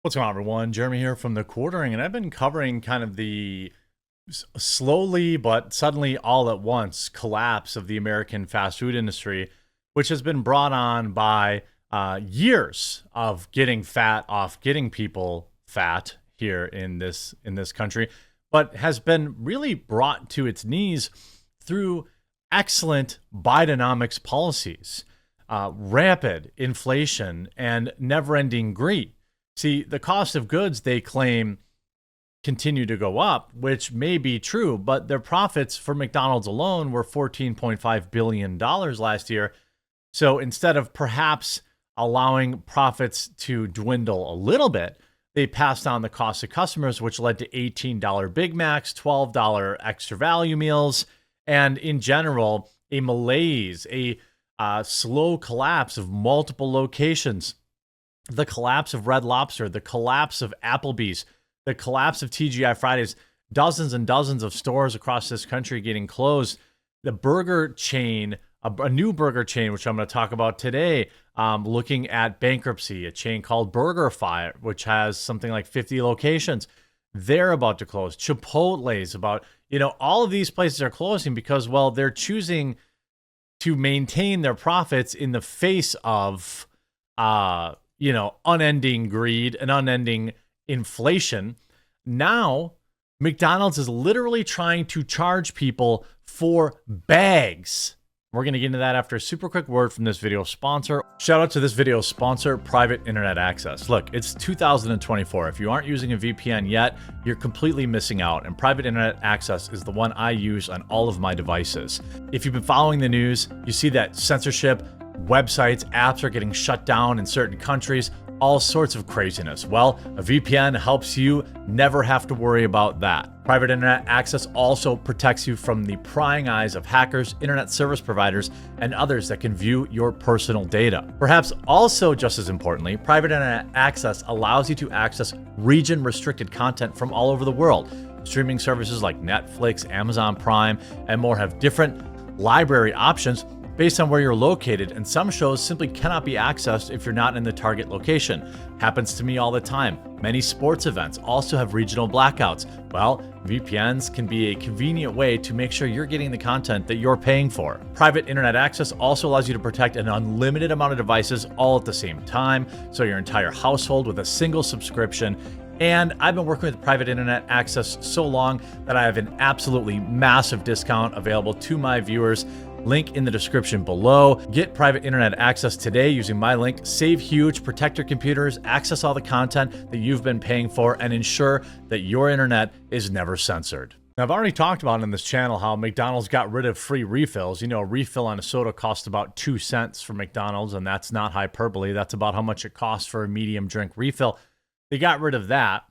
What's going on, everyone? Jeremy here from The Quartering, and I've been covering kind of the slowly but suddenly all at once collapse of the American fast food industry, which has been brought on by years of getting fat off getting people fat here in this country, but has been really brought to its knees through excellent Bidenomics policies, rapid inflation, and never-ending greed. See, the cost of goods, they claim, continue to go up, which may be true, but their profits for McDonald's alone were $14.5 billion last year. So instead of perhaps allowing profits to dwindle a little bit, they passed on the cost to customers, which led to $18 Big Macs, $12 extra value meals, and in general, a malaise, a slow collapse of multiple locations. The collapse of Red Lobster, the collapse of Applebee's, the collapse of TGI Fridays, dozens and dozens of stores across this country getting closed. The burger chain, a new burger chain, which I'm going to talk about today, looking at bankruptcy, a chain called BurgerFi, which has something like 50 locations. They're about to close. Chipotle's about, all of these places are closing because, well, they're choosing to maintain their profits in the face of, unending greed and unending inflation. Now, McDonald's is literally trying to charge people for bags. We're going to get into that after a super quick word from this video sponsor. Shout out to this video sponsor, Private Internet Access. Look, it's 2024. If you aren't using a VPN yet, you're completely missing out. And Private Internet Access is the one I use on all of my devices. If you've been following the news, you see that censorship, websites, apps are getting shut down in certain countries, all sorts of craziness. Well, a VPN helps you never have to worry about that. Private Internet Access also protects you from the prying eyes of hackers, internet service providers, and others that can view your personal data. Perhaps also just as importantly, Private Internet Access allows you to access region-restricted content from all over the world. Streaming services like Netflix, Amazon Prime, and more have different library options based on where you're located, and some shows simply cannot be accessed if you're not in the target location. Happens to me all the time. Many sports events also have regional blackouts. Well, VPNs can be a convenient way to make sure you're getting the content that you're paying for. Private Internet Access also allows you to protect an unlimited amount of devices all at the same time, so your entire household with a single subscription. And I've been working with Private Internet Access so long that I have an absolutely massive discount available to my viewers. Link in the description below. Get Private Internet Access today using my link. Save huge, protect your computers, access all the content that you've been paying for, and ensure that your internet is never censored. Now, I've already talked about on this channel how McDonald's got rid of free refills. A refill on a soda costs about 2 cents for McDonald's, and that's not hyperbole. That's about how much it costs for a medium drink refill. They got rid of that.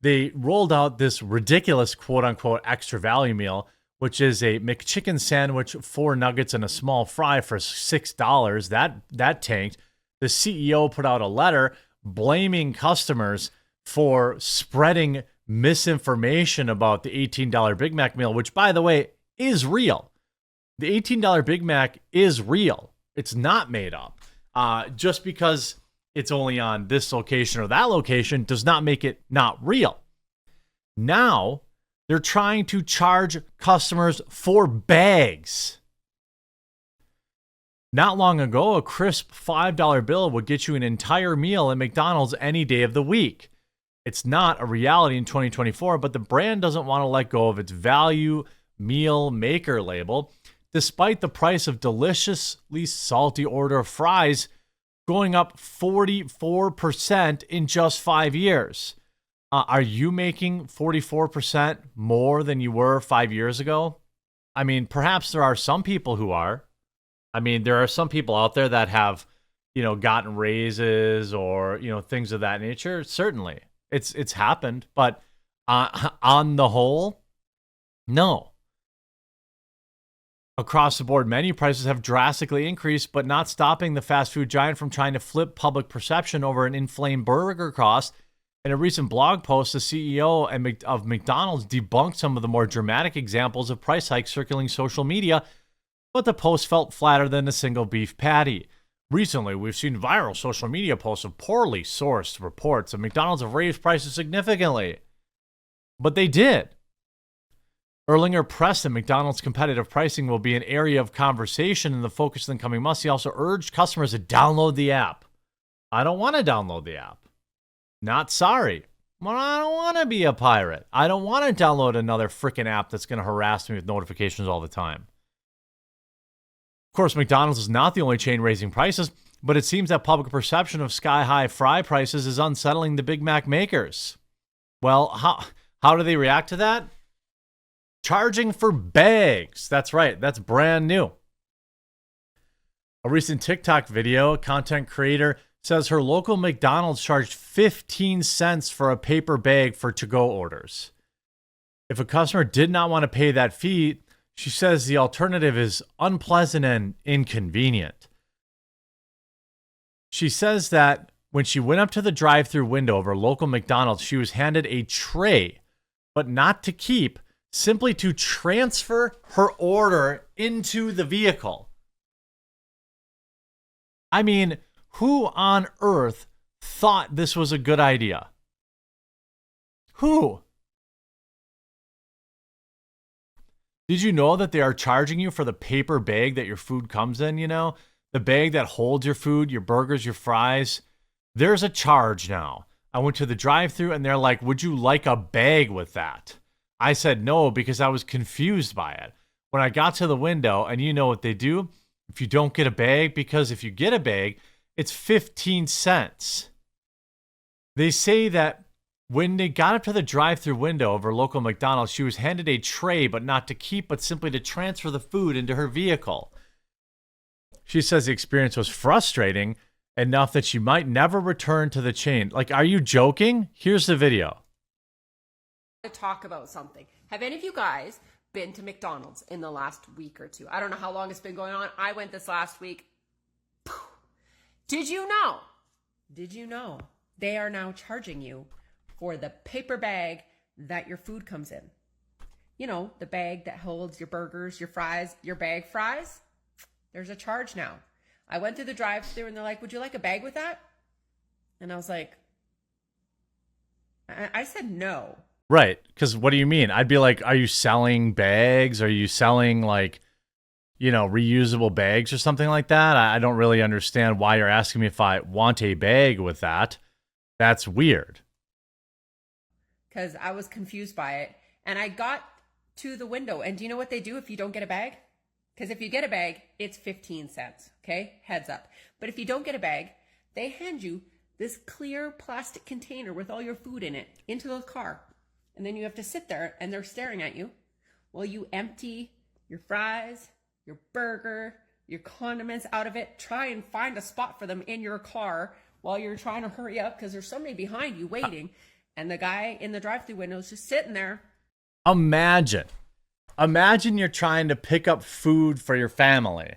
They rolled out this ridiculous quote-unquote extra value meal, which is a McChicken sandwich, 4 nuggets, and a small fry for $6. That tanked. The CEO put out a letter blaming customers for spreading misinformation about the $18 Big Mac meal, which, by the way, is real. The $18 Big Mac is real. It's not made up. Just because it's only on this location or that location does not make it not real. Now, they're trying to charge customers for bags. Not long ago, a crisp $5 bill would get you an entire meal at McDonald's any day of the week. It's not a reality in 2024, but the brand doesn't want to let go of its value meal maker label, despite the price of deliciously salty order of fries going up 44% in just 5 years. Are you making 44% more than you were 5 years ago? I mean, perhaps there are some people who are. I mean, there are some people out there that have, gotten raises or, things of that nature. Certainly, it's happened. But on the whole, no. Across the board, menu prices have drastically increased, but not stopping the fast food giant from trying to flip public perception over an inflamed burger cost. In a recent blog post, the CEO of McDonald's debunked some of the more dramatic examples of price hikes circulating social media, but the post felt flatter than a single beef patty. Recently, we've seen viral social media posts of poorly sourced reports that McDonald's have raised prices significantly. But they did. Erlinger pressed that McDonald's competitive pricing will be an area of conversation and the focus in the coming months. He also urged customers to download the app. I don't want to download the app. Not sorry. Well, I don't want to be a pirate. I don't want to download another freaking app that's going to harass me with notifications all the time. Of course, McDonald's is not the only chain raising prices, but it seems that public perception of sky-high fry prices is unsettling the Big Mac makers. Well, how do they react to that? Charging for bags. That's right. That's brand new. A recent TikTok video, a content creator says her local McDonald's charged 15 cents for a paper bag for to-go orders. If a customer did not want to pay that fee, she says the alternative is unpleasant and inconvenient. She says that when she went up to the drive-thru window of her local McDonald's, she was handed a tray, but not to keep, simply to transfer her order into the vehicle. I mean, who on earth thought this was a good idea? Who? Did you know that they are charging you for the paper bag that your food comes in, you know? The bag that holds your food, your burgers, your fries. There's a charge now. I went to the drive-thru and they're like, would you like a bag with that? I said no because I was confused by it. When I got to the window, and you know what they do? If you don't get a bag, because if you get a bag, it's 15 cents. They say that when they got up to the drive-thru window of her local McDonald's, she was handed a tray, but not to keep, but simply to transfer the food into her vehicle. She says the experience was frustrating enough that she might never return to the chain. Like, are you joking? Here's the video. To talk about something. Have any of you guys been to McDonald's in the last week or two? I don't know how long it's been going on. I went this last week. Did you know? They are now charging you for the paper bag that your food comes in. You know, the bag that holds your burgers, your fries, your bag fries. There's a charge now. I went through the drive-thru and they're like, would you like a bag with that? And I was like, I said no. Right, because what do you mean? I'd be like, are you selling bags? Are you selling, like, you know, reusable bags or something like that? I don't really understand why you're asking me if I want a bag with that. That's weird. Because I was confused by it. And I got to the window. And do you know what they do if you don't get a bag? Because if you get a bag, it's 15 cents. Okay? Heads up. But if you don't get a bag, they hand you this clear plastic container with all your food in it into the car. And then you have to sit there and they're staring at you while you empty your fries, your burger, your condiments out of it. Try and find a spot for them in your car while you're trying to hurry up because there's somebody behind you waiting. And the guy in the drive-thru window is just sitting there. Imagine you're trying to pick up food for your family.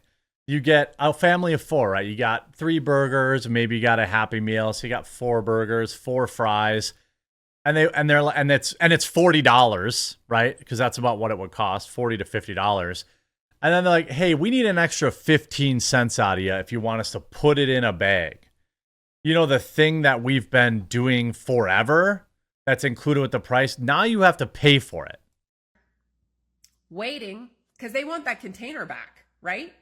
You get a family of 4, right? You got 3 burgers, maybe you got a Happy Meal, so you got 4 burgers, 4 fries. And it's $40, right? Because that's about what it would cost, $40 to $50. And then they're like, hey, we need an extra 15 cents out of you if you want us to put it in a bag. You know, the thing that we've been doing forever that's included with the price, now you have to pay for it. Waiting, because they want that container back, right?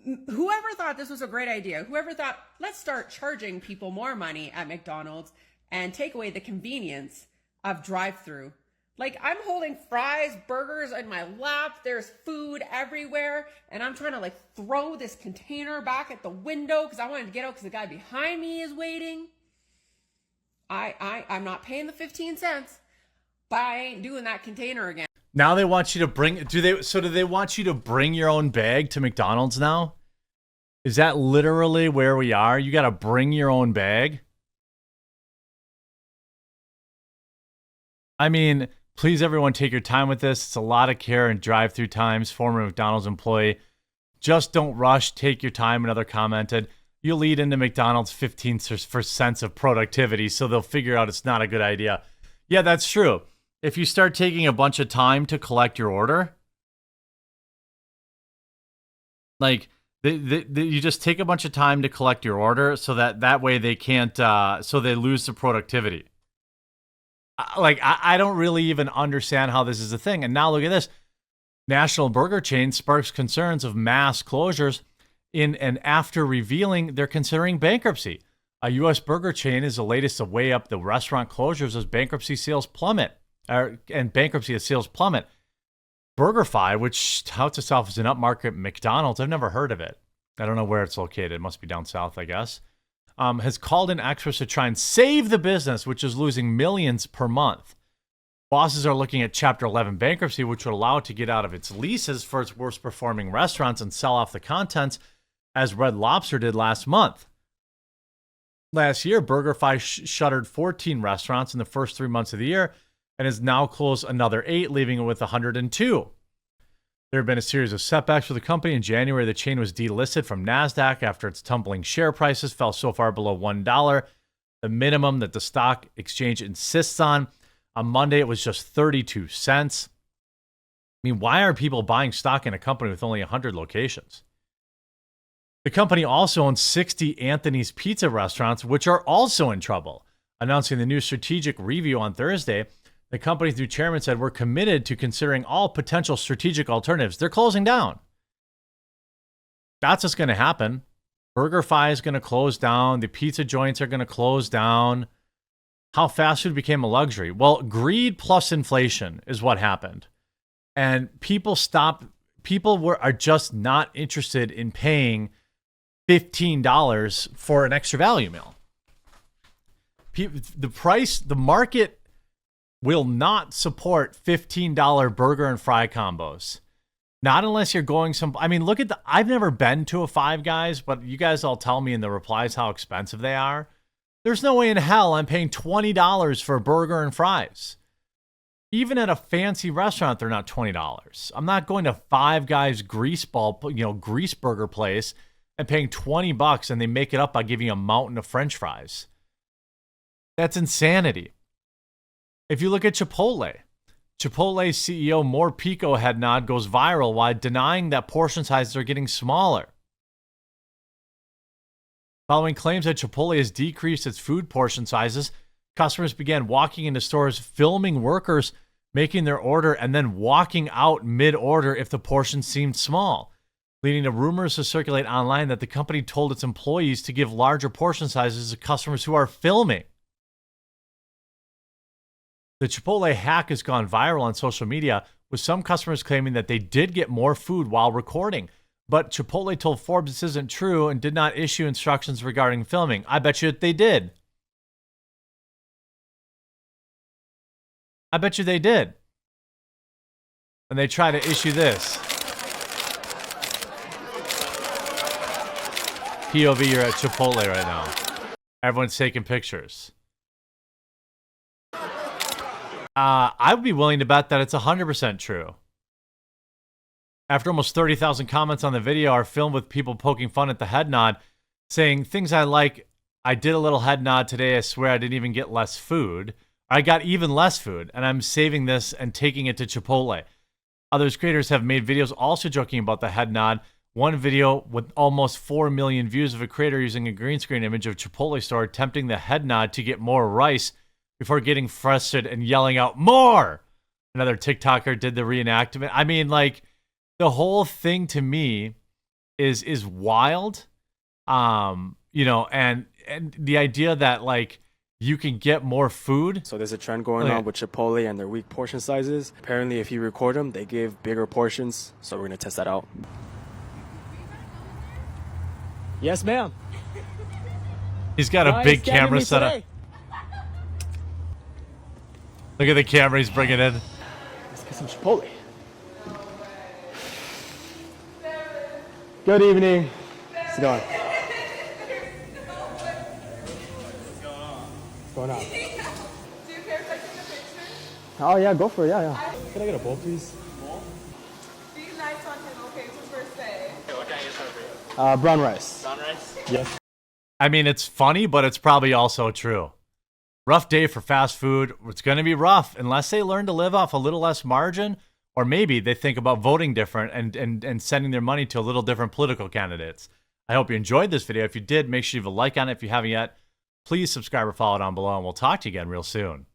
Whoever thought this was a great idea, whoever thought, let's start charging people more money at McDonald's and take away the convenience of drive-thru. Like, I'm holding fries, burgers in my lap. There's food everywhere. And I'm trying to, like, throw this container back at the window because I wanted to get out because the guy behind me is waiting. I'm not paying the 15 cents, but I ain't doing that container again. Now they want you to bring... Do they want you to bring your own bag to McDonald's now? Is that literally where we are? You got to bring your own bag? I mean... Please, everyone, take your time with this. It's a lot of care and drive-through times. Former McDonald's employee. Just don't rush. Take your time. Another commented. You'll lead into McDonald's 15% of productivity, so they'll figure out it's not a good idea. Yeah, that's true. If you start taking a bunch of time to collect your order, like, You just take a bunch of time to collect your order so that way they can't, so they lose the productivity. I don't really even understand how this is a thing. And now look at this. National burger chain sparks concerns of mass closures and after revealing they're considering bankruptcy. A U.S. burger chain is the latest to weigh up the restaurant closures as bankruptcy sales plummet. BurgerFi, which touts itself as an upmarket McDonald's, I've never heard of it. I don't know where it's located. It must be down south, I guess. Has called in experts to try and save the business, which is losing millions per month. Bosses are looking at Chapter 11 bankruptcy, which would allow it to get out of its leases for its worst performing restaurants and sell off the contents, as Red Lobster did last month. Last year, BurgerFi shuttered 14 restaurants in the first 3 months of the year and has now closed another 8, leaving it with 102. There have been a series of setbacks for the company. In January, the chain was delisted from NASDAQ after its tumbling share prices fell so far below $1, the minimum that the stock exchange insists on. On Monday, it was just 32 cents. I mean, why are people buying stock in a company with only 100 locations? The company also owns 60 Anthony's Pizza restaurants, which are also in trouble. Announcing the new strategic review on Thursday, the company's new chairman said, "We're committed to considering all potential strategic alternatives." They're closing down. That's what's going to happen. BurgerFi is going to close down. The pizza joints are going to close down. How fast food became a luxury? Well, greed plus inflation is what happened. And people are just not interested in paying $15 for an extra value meal. The market will not support $15 burger and fry combos. Not unless you're going look at I've never been to a Five Guys, but you guys all tell me in the replies how expensive they are. There's no way in hell I'm paying $20 for a burger and fries. Even at a fancy restaurant, they're not $20. I'm not going to Five Guys grease burger place and paying $20 and they make it up by giving you a mountain of French fries. That's insanity. If you look at Chipotle's CEO More Pico head nod goes viral while denying that portion sizes are getting smaller. Following claims that Chipotle has decreased its food portion sizes, customers began walking into stores, filming workers making their order, and then walking out mid-order if the portion seemed small, leading to rumors to circulate online that the company told its employees to give larger portion sizes to customers who are filming. The Chipotle hack has gone viral on social media, with some customers claiming that they did get more food while recording. But Chipotle told Forbes this isn't true and did not issue instructions regarding filming. I bet you they did. And they try to issue this. POV, you're at Chipotle right now. Everyone's taking pictures. I would be willing to bet that it's 100% true. After almost 30,000 comments on the video are filmed with people poking fun at the head nod, saying things I like. I did a little head nod today. I swear I didn't even get less food. I got even less food, and I'm saving this and taking it to Chipotle. Others creators have made videos also joking about the head nod. One video with almost 4 million views of a creator using a green screen image of Chipotle store attempting the head nod to get more rice before getting frustrated and yelling out, "More!" Another TikToker did the reenactment. I mean, like, the whole thing to me is wild. And the idea that, like, you can get more food. So there's a trend going on with Chipotle and their weak portion sizes. Apparently, if you record them, they give bigger portions. So we're going to test that out. Yes, ma'am. He's got a big camera set up. Look at the camera he's bringing in. Let's get some Chipotle. Good evening. How's it going? What's going on? Do you care if I take a picture? Oh, yeah, go for it. Yeah. Can I get a bowl, please? Be nice on him, okay? It's his birthday. What can I get for you? Brown rice. Brown rice? Yes. I mean, it's funny, but it's probably also true. Rough day for fast food. It's going to be rough unless they learn to live off a little less margin, Or maybe they think about voting different and sending their money to a little different political candidates. I hope you enjoyed this video. If you did, make sure you leave a like on it. If you haven't yet, please subscribe or follow down below, and we'll talk to you again real soon.